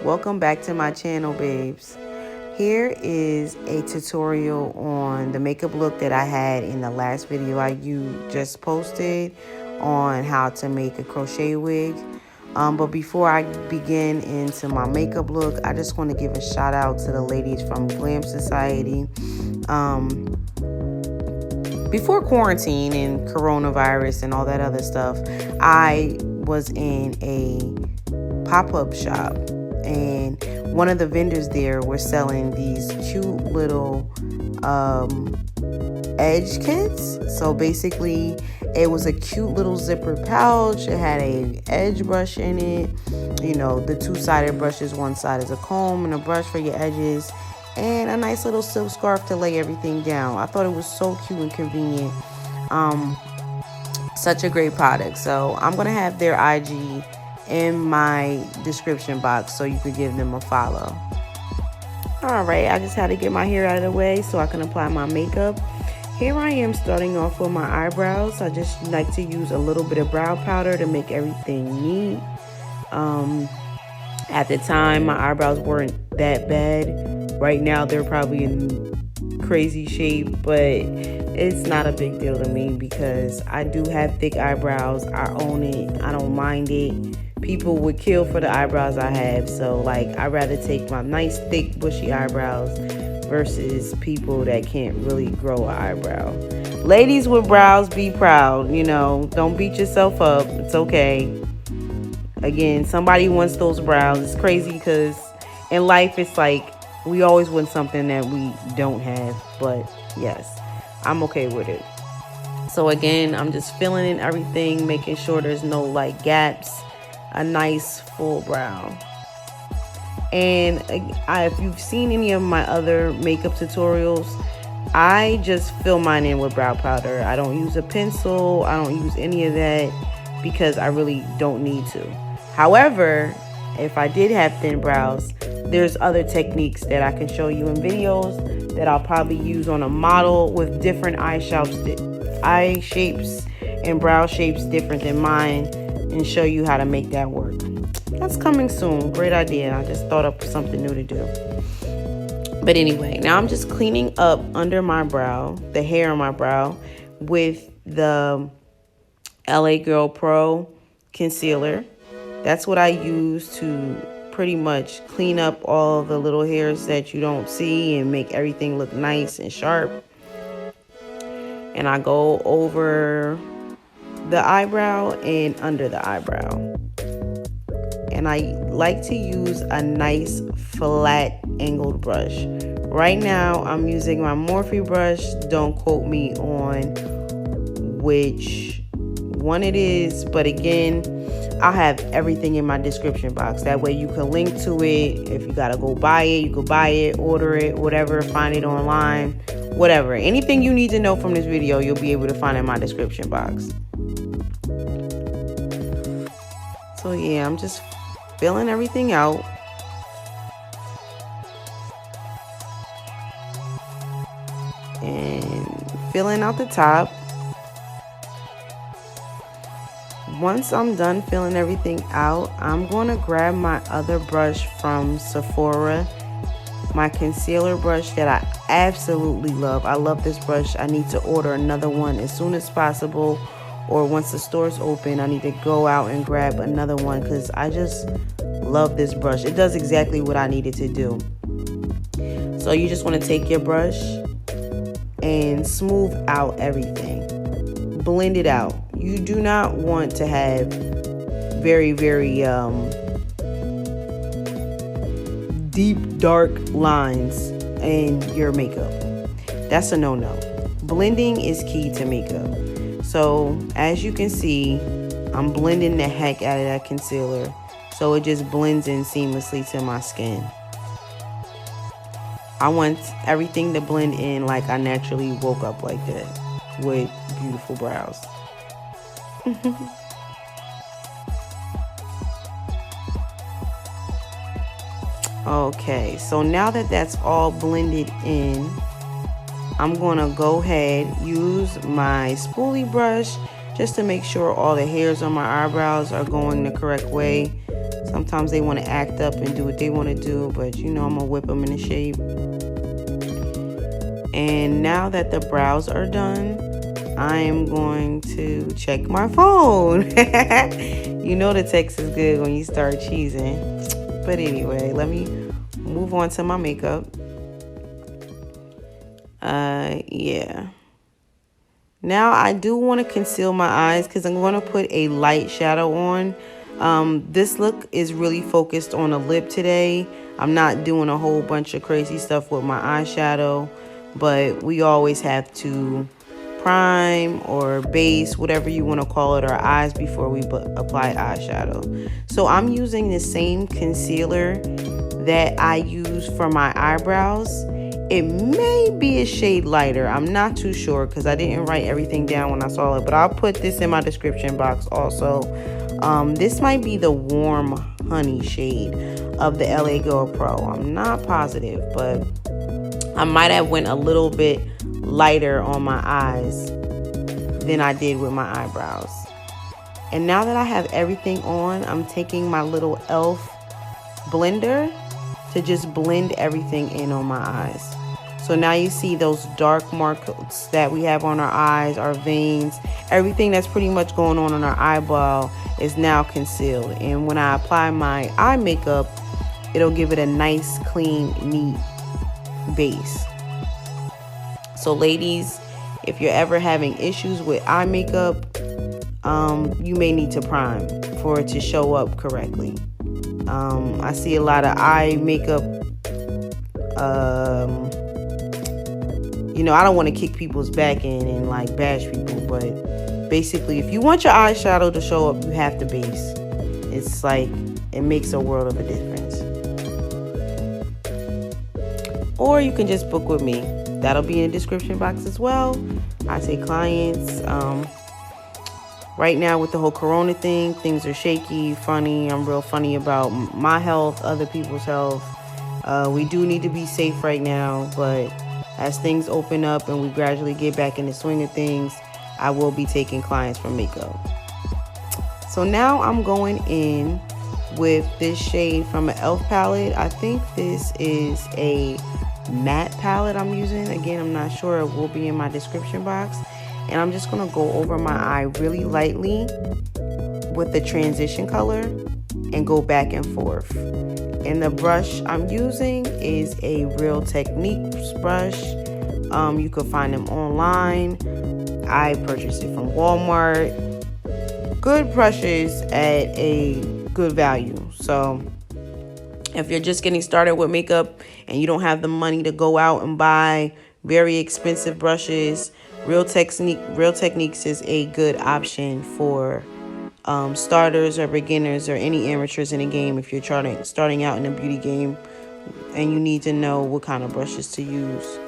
Welcome back to my channel, babes. Here is a tutorial on the makeup look that I had in the last video you just posted on how to make a crochet wig. But before I begin into my makeup look, I just want to give a shout out to the ladies from Glam Society. Before quarantine and coronavirus and all that other stuff, I was in a pop-up shop, and one of the vendors there were selling these cute little edge kits. So basically it was a cute little zipper pouch. It had a edge brush in it, you know, the two-sided brushes. One side is a comb and a brush for your edges, and a nice little silk scarf to lay everything down. I thought it was so cute and convenient. Such a great product. So I'm gonna have their IG in my description box so you could give them a follow. All right, I just had to get my hair out of the way so I can apply my makeup. Here I am starting off with my eyebrows. I just like to use a little bit of brow powder to make everything neat. At the time, my eyebrows weren't that bad. Right now, they're probably in crazy shape, but it's not a big deal to me because I do have thick eyebrows. I own it. I don't mind it. People would kill for the eyebrows I have, so like I'd rather take my nice thick bushy eyebrows versus people that can't really grow an eyebrow. Ladies with brows, be proud, you know, don't beat yourself up. It's okay. Again, somebody wants those brows. It's crazy because in life it's like we always want something that we don't have, but yes, I'm okay with it. So again, I'm just filling in everything, making sure there's no like gaps. A nice full brow. And if you've seen any of my other makeup tutorials, I just fill mine in with brow powder. I don't use a pencil. I don't use any of that because I really don't need to. However, if I did have thin brows, there's other techniques that I can show you in videos that I'll probably use on a model with different eye shapes and brow shapes different than mine, and show you how to make that work. That's coming soon. Great idea. I just thought up something new to do. But anyway, now I'm just cleaning up under my brow, the hair on my brow, with the LA Girl Pro concealer. That's what I use to pretty much clean up all the little hairs that you don't see and make everything look nice and sharp. And I go over the eyebrow and under the eyebrow. And I like to use a nice flat angled brush. Right now I'm using my Morphe brush. Don't quote me on which one it is, but again, I'll have everything in my description box. That way you can link to it. If you gotta go buy it, you can buy it, order it, whatever, find it online, whatever. Anything you need to know from this video, you'll be able to find in my description box. So yeah, I'm just filling everything out. And filling out the top. Once I'm done filling everything out, I'm going to grab my other brush from Sephora. My concealer brush that I absolutely love. I love this brush. I need to order another one as soon as possible. Or once the store's open, I need to go out and grab another one because I just love this brush. It does exactly what I need it to do. So you just want to take your brush and smooth out everything. Blend it out. You do not want to have very, very deep, dark lines in your makeup. That's a no-no. Blending is key to makeup. So as you can see, I'm blending the heck out of that concealer so it just blends in seamlessly to my skin. I want everything to blend in like I naturally woke up like that with beautiful brows. Okay, so now that that's all blended in, I'm gonna go ahead, use my spoolie brush just to make sure all the hairs on my eyebrows are going the correct way. Sometimes they want to act up and do what they want to do, but you know I'm going to whip them into shape. And now that the brows are done, I am going to check my phone. You know the text is good when you start cheesing. But anyway, let me move on to my makeup. Yeah. Now I do want to conceal my eyes because I'm going to put a light shadow on. This look is really focused on a lip today. I'm not doing a whole bunch of crazy stuff with my eyeshadow, but we always have to prime or base, whatever you want to call it, our eyes before we apply eyeshadow. So I'm using the same concealer that I use for my eyebrows. It may be a shade lighter. I'm not too sure because I didn't write everything down when I saw it, but I'll put this in my description box also. This might be the warm honey shade of the LA Girl Pro. I'm not positive, but I might have went a little bit lighter on my eyes than I did with my eyebrows. And now that I have everything on, I'm taking my little e.l.f. blender to just blend everything in on my eyes. So now you see those dark marks that we have on our eyes, our veins, everything that's pretty much going on our eyeball is now concealed. And when I apply my eye makeup, it'll give it a nice, clean, neat base. So ladies, if you're ever having issues with eye makeup, you may need to prime for it to show up correctly. I see a lot of eye makeup, you know, I don't want to kick people's back in and like bash people, but basically if you want your eyeshadow to show up, you have to base. It's like, it makes a world of a difference. Or you can just book with me. That'll be in the description box as well. I take clients. Right now with the whole corona thing, things are shaky, funny. I'm real funny about my health, other people's health. We do need to be safe right now, but as things open up and we gradually get back in the swing of things, I will be taking clients for makeup. So now I'm going in with this shade from an e.l.f. palette. I think this is a matte palette I'm using. Again, I'm not sure. It will be in my description box. And I'm just going to go over my eye really lightly with the transition color and go back and forth. And the brush I'm using is a Real Techniques brush. You can find them online. I purchased it from Walmart. Good brushes at a good value. So if you're just getting started with makeup and you don't have the money to go out and buy very expensive brushes, Real Techniques is a good option for starters or beginners or any amateurs in the game. If you're starting out in the beauty game and you need to know what kind of brushes to use.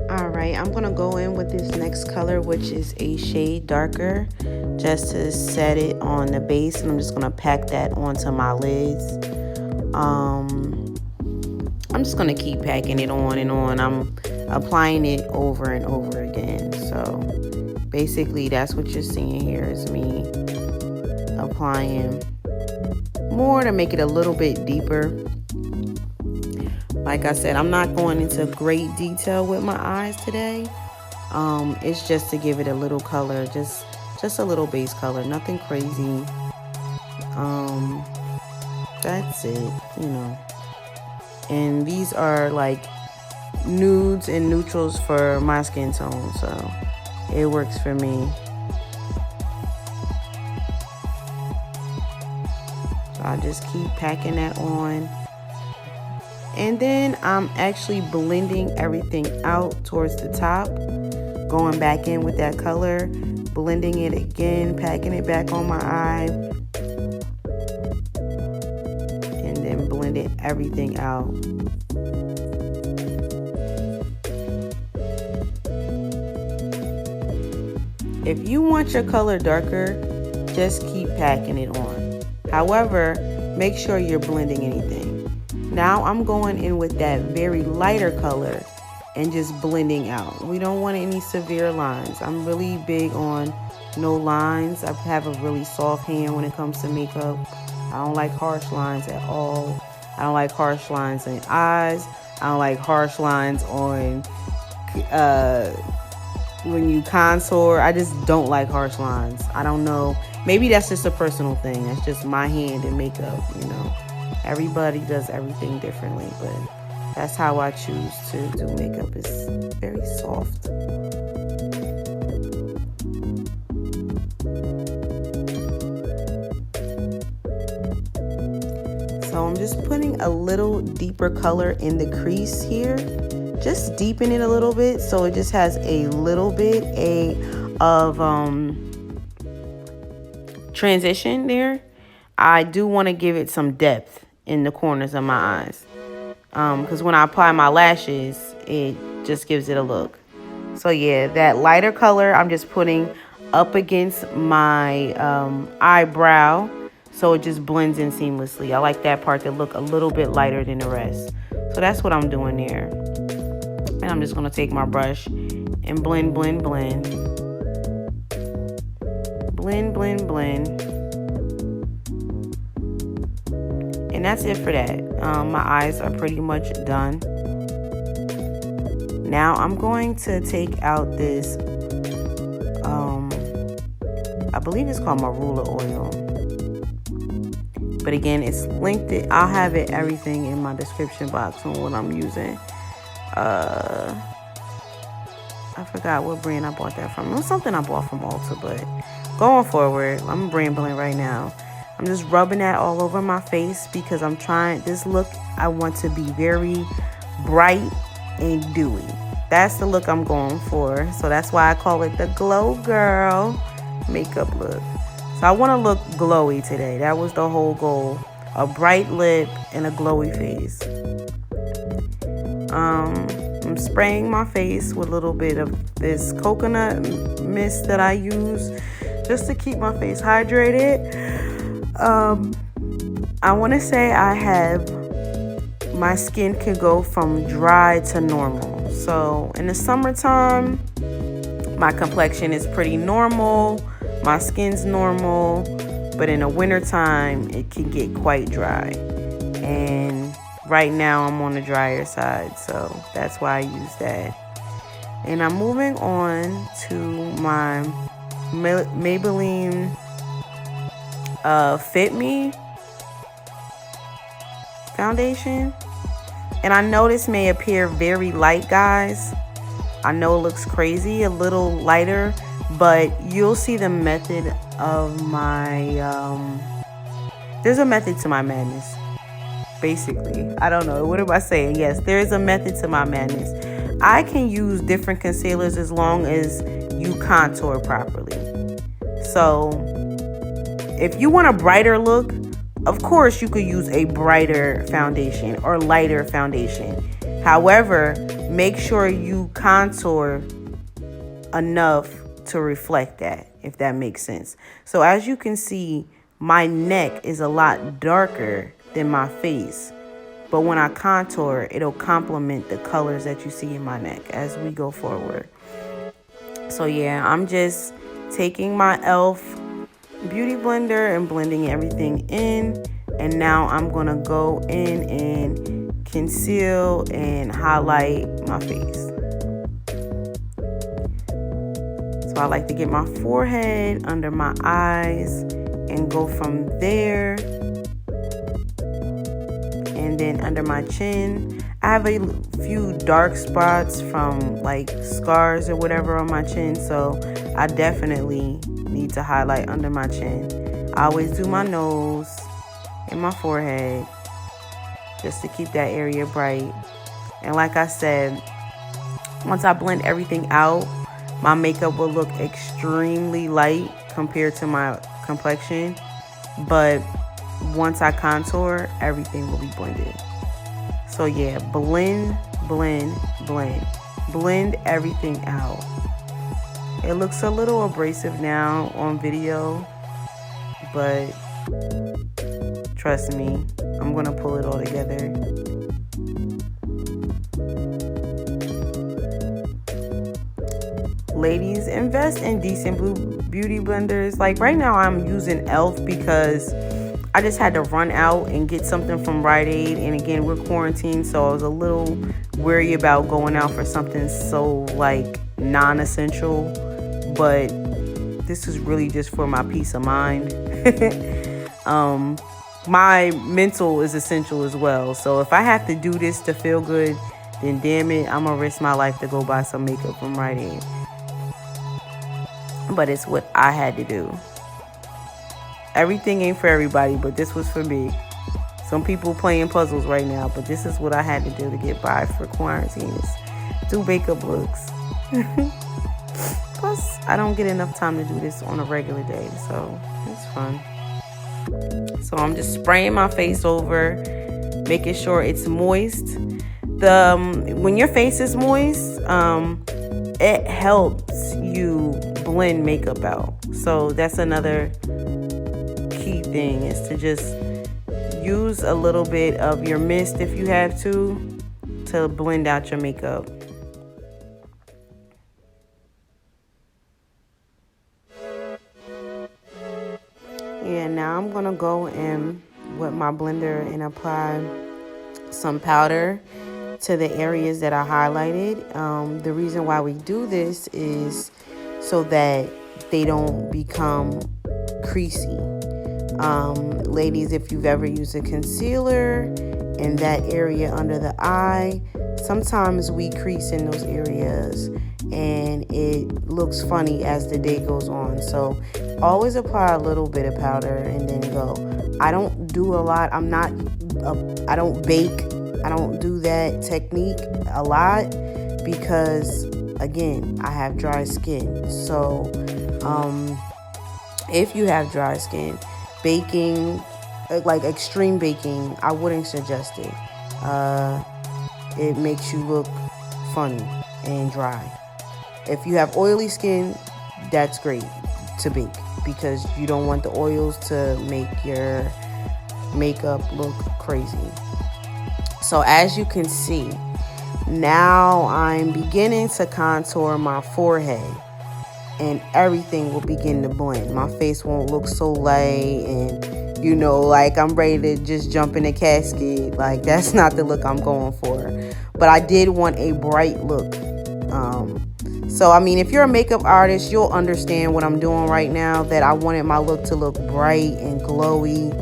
Alright, I'm going to go in with this next color, which is a shade darker, just to set it on the base. And I'm just going to pack that onto my lids. I'm just going to keep packing it on and on. I'm applying it over and over again. So basically that's what you're seeing here is me applying more to make it a little bit deeper. Like I said, I'm not going into great detail with my eyes today. It's just to give it a little color, just a little base color, nothing crazy. That's it, you know. And these are like nudes and neutrals for my skin tone, so it works for me. So I just keep packing that on. And then I'm actually blending everything out towards the top, going back in with that color, blending it again, packing it back on my eye, and then blending everything out. If you want your color darker, just keep packing it on. However, make sure you're blending anything. Now I'm going in with that very lighter color and just blending out. We don't want any severe lines. I'm really big on no lines. I have a really soft hand when it comes to makeup. I don't like harsh lines at all. I don't like harsh lines in eyes. I don't like harsh lines on when you contour. I just don't like harsh lines. I don't know. Maybe that's just a personal thing. That's just my hand in makeup, you know. Everybody does everything differently, but that's how I choose to do makeup. It's very soft. So I'm just putting a little deeper color in the crease here. Just deepen it a little bit so it just has a little bit of transition there. I do want to give it some depth in the corners of my eyes. Because when I apply my lashes, it just gives it a look. So yeah, that lighter color I'm just putting up against my eyebrow, so it just blends in seamlessly. I like that part to look a little bit lighter than the rest. So that's what I'm doing there. And I'm just going to take my brush and blend, blend, blend. Blend, blend, blend. And that's it for that. My eyes are pretty much done. Now I'm going to take out this, I believe it's called Maracuja Oil. But again, it's linked. I'll have everything in my description box on what I'm using. I forgot what brand I bought that from. It was something I bought from Ulta, but going forward, I'm rambling right now. I'm just rubbing that all over my face because I'm trying this look. I want to be very bright and dewy. That's the look I'm going for. So that's why I call it the Glow Girl makeup look. So I want to look glowy today. That was the whole goal. A bright lip and a glowy face. I'm spraying my face with a little bit of this coconut mist that I use just to keep my face hydrated. I want to say my skin can go from dry to normal. So in the summertime, my complexion is pretty normal. My skin's normal. But in the wintertime, it can get quite dry. And right now, I'm on the drier side. So that's why I use that. And I'm moving on to my Maybelline Fit Me foundation. And I know this may appear very light, guys. I know it looks crazy, a little lighter, but you'll see the method of my there's a method to my madness, basically. I don't know, what am I saying? Yes, there is a method to my madness. I can use different concealers as long as you contour properly. So if you want a brighter look, of course you could use a brighter foundation or lighter foundation. However, make sure you contour enough to reflect that, if that makes sense. So as you can see, my neck is a lot darker than my face. But when I contour, it'll complement the colors that you see in my neck as we go forward. So yeah, I'm just taking my e.l.f. beauty blender and blending everything in. And now I'm going to go in and conceal and highlight my face. So I like to get my forehead, under my eyes, and go from there. And then under my chin. I have a few dark spots from like scars or whatever on my chin. So I definitely need to highlight under my chin. I always do my nose and my forehead just to keep that area bright. And like I said, once I blend everything out, my makeup will look extremely light compared to my complexion. But once I contour, everything will be blended. So yeah, blend, blend, blend. Blend everything out. It looks a little abrasive now on video, but trust me, I'm gonna pull it all together. ladies, invest in decent beauty blenders. Like right now I'm using e.l.f. because I just had to run out and get something from Rite Aid, and again we're quarantined, so I was a little wary about going out for something so like non-essential, but this is really just for my peace of mind. My mental is essential as well, so if I have to do this to feel good, then damn it, I'm gonna risk my life to go buy some makeup from Rite Aid. But it's what I had to do. Everything ain't for everybody, but this was for me. Some people playing puzzles right now, but this is what I had to do to get by for quarantine, is do makeup looks. Plus, I don't get enough time to do this on a regular day, so it's fun. So I'm just spraying my face over, making sure it's moist. When your face is moist, it helps you blend makeup out. So that's another key thing, is to just use a little bit of your mist if you have to blend out your makeup. Yeah, now I'm gonna go in with my blender and apply some powder to the areas that I highlighted. The reason why we do this is so that they don't become creasy. Ladies, if you've ever used a concealer in that area under the eye, sometimes we crease in those areas and it looks funny as the day goes on. So always apply a little bit of powder and then go. I don't do a lot. I don't bake. I don't do that technique a lot because, again, I have dry skin. So if you have dry skin, baking, like extreme baking, I wouldn't suggest it. It makes you look funny and dry. If you have oily skin, that's great to bake because you don't want the oils to make your makeup look crazy. So as you can see, now I'm beginning to contour my forehead and everything will begin to blend. My face won't look so light and, you know, like I'm ready to just jump in a casket. Like, that's not the look I'm going for. But I did want a bright look. So, I mean, if you're a makeup artist, you'll understand what I'm doing right now, that I wanted my look to look bright and glowy.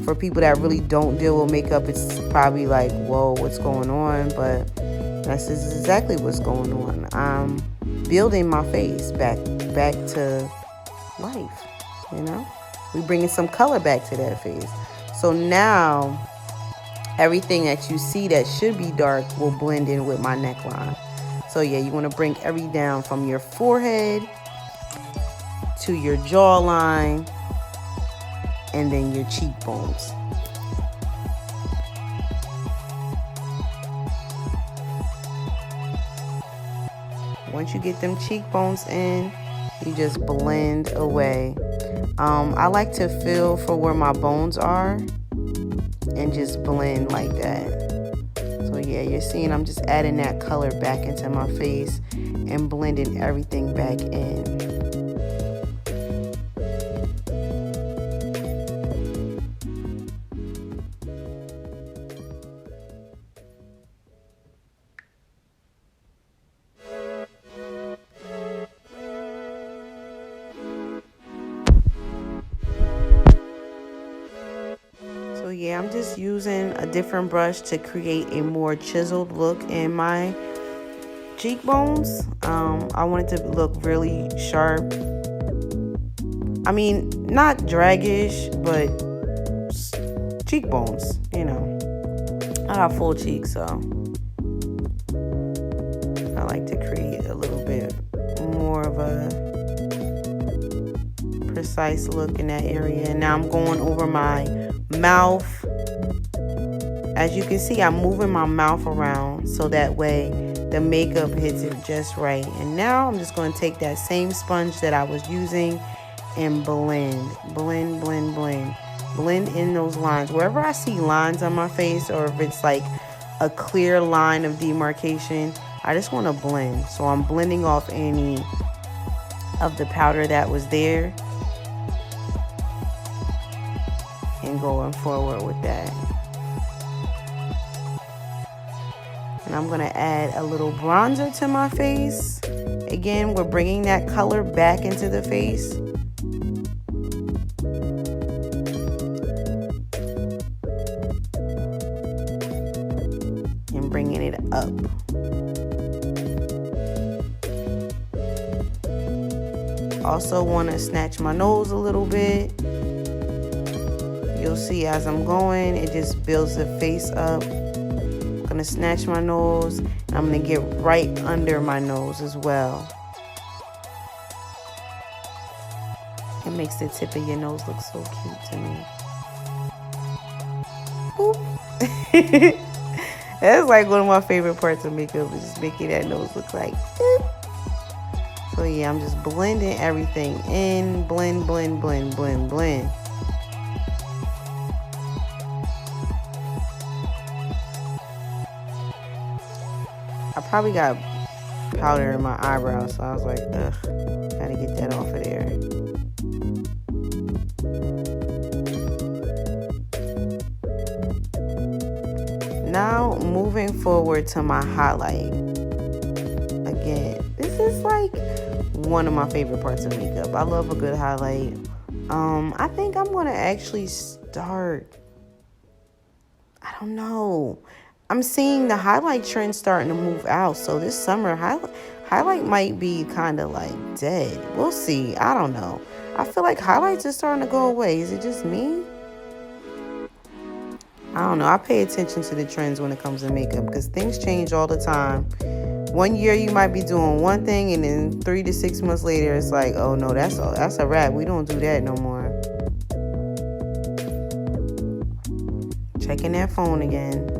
For people that really don't deal with makeup, it's probably like, whoa, what's going on? But that's exactly what's going on. I'm building my face back to life, you know? We're bringing some color back to that face. So now, everything that you see that should be dark will blend in with my neckline. So yeah, you want to bring everything down from your forehead to your jawline and then your cheekbones. Once you get them cheekbones in, you just blend away. I like to feel for where my bones are and just blend like that. So yeah, you're seeing I'm just adding that color back into my face and blending everything back in. So yeah, I'm just using a different brush to create a more chiseled look in my cheekbones. I want it to look really sharp. I mean, not draggish, but cheekbones, you know. I have full cheeks, so I like to create a little bit more of a precise look in that area. And now I'm going over my mouth. As you can see, I'm moving my mouth around so that way the makeup hits it just right. And now I'm just going to take that same sponge that I was using and blend in those lines. Wherever I see lines on my face, or if it's like a clear line of demarcation, I just want to blend. So I'm blending off any of the powder that was there and going forward with that. And I'm going to add a little bronzer to my face. Again, we're bringing that color back into the face. And bringing it up. Also want to snatch my nose a little bit. You'll see as I'm going, it just builds the face up. I'm gonna snatch my nose, and I'm gonna get right under my nose as well. It makes the tip of your nose look so cute to me. Boop. That's like one of my favorite parts of makeup, is just making that nose look like boop. So yeah, I'm just blending everything in. Blend, blend, blend, blend, blend. I probably got powder in my eyebrows, so I was like, ugh, gotta get that off of there. Now, moving forward to my highlight. Again, this is like one of my favorite parts of makeup. I love a good highlight. I think I'm gonna actually start, I don't know. I'm seeing the highlight trend starting to move out. So this summer, highlight might be kind of like dead. We'll see. I don't know. I feel like highlights are starting to go away. Is it just me? I don't know. I pay attention to the trends when it comes to makeup because things change all the time. One year you might be doing one thing, and then 3 to 6 months later, it's like, oh no, that's a wrap. We don't do that no more. Checking that phone again.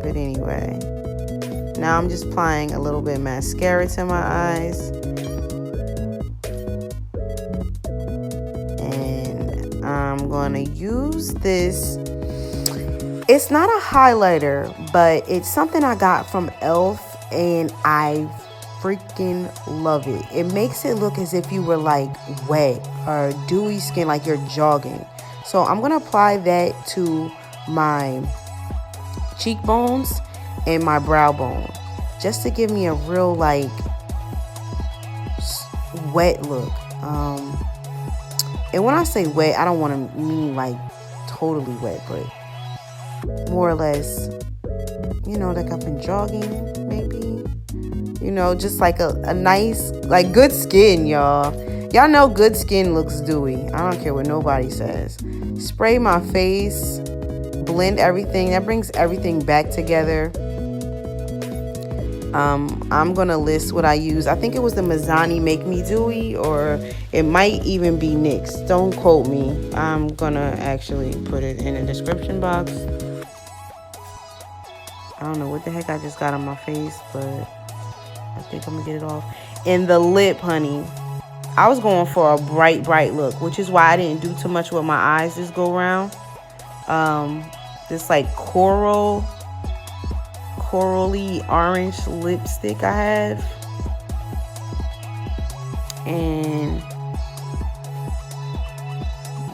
But anyway, now I'm just applying a little bit of mascara to my eyes. And I'm going to use this. It's not a highlighter, but it's something I got from e.l.f. and I freaking love it. It makes it look as if you were like wet or dewy skin, like you're jogging. So I'm going to apply that to my cheekbones and my brow bone just to give me a real like wet look. And when I say wet, I don't want to mean like totally wet, but more or less, you know, like I've been jogging maybe, you know, just like a nice, like good skin, y'all. Y'all know good skin looks dewy. I don't care what nobody says. Spray my face, blend everything. That brings everything back together. I'm gonna list what I use. I think it was the Milani Make Me Dewy, or it might even be NYX. Don't quote me. I'm gonna actually put it in the description box. I don't know what the heck I just got on my face, but I think I'm gonna get it off. And the lip, honey. I was going for a bright look, which is why I didn't do too much with my eyes this go round. This like corally orange lipstick I have. And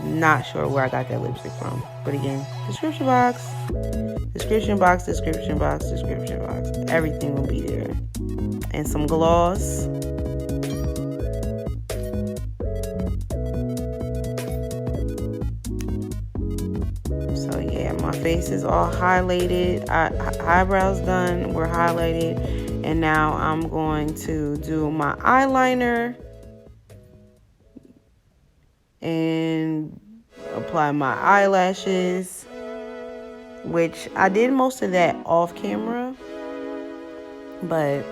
not sure where I got that lipstick from. But again, description box. Description box, description box, description box. Everything will be there. And some gloss. So yeah, my face is all highlighted. Eyebrows done, we're highlighted. And now I'm going to do my eyeliner and apply my eyelashes, which I did most of that off camera, but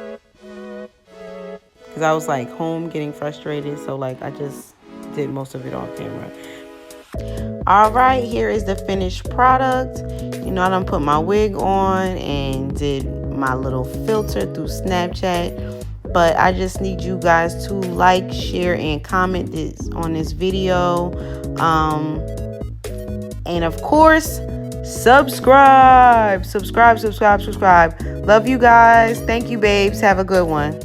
because I was like home getting frustrated, so like I just did most of it off camera. All right, here is the finished product. You know, I done put my wig on and did my little filter through Snapchat, but I just need you guys to like, share, and comment this on this video. And of course, subscribe. Love you guys. Thank you, babes. Have a good one.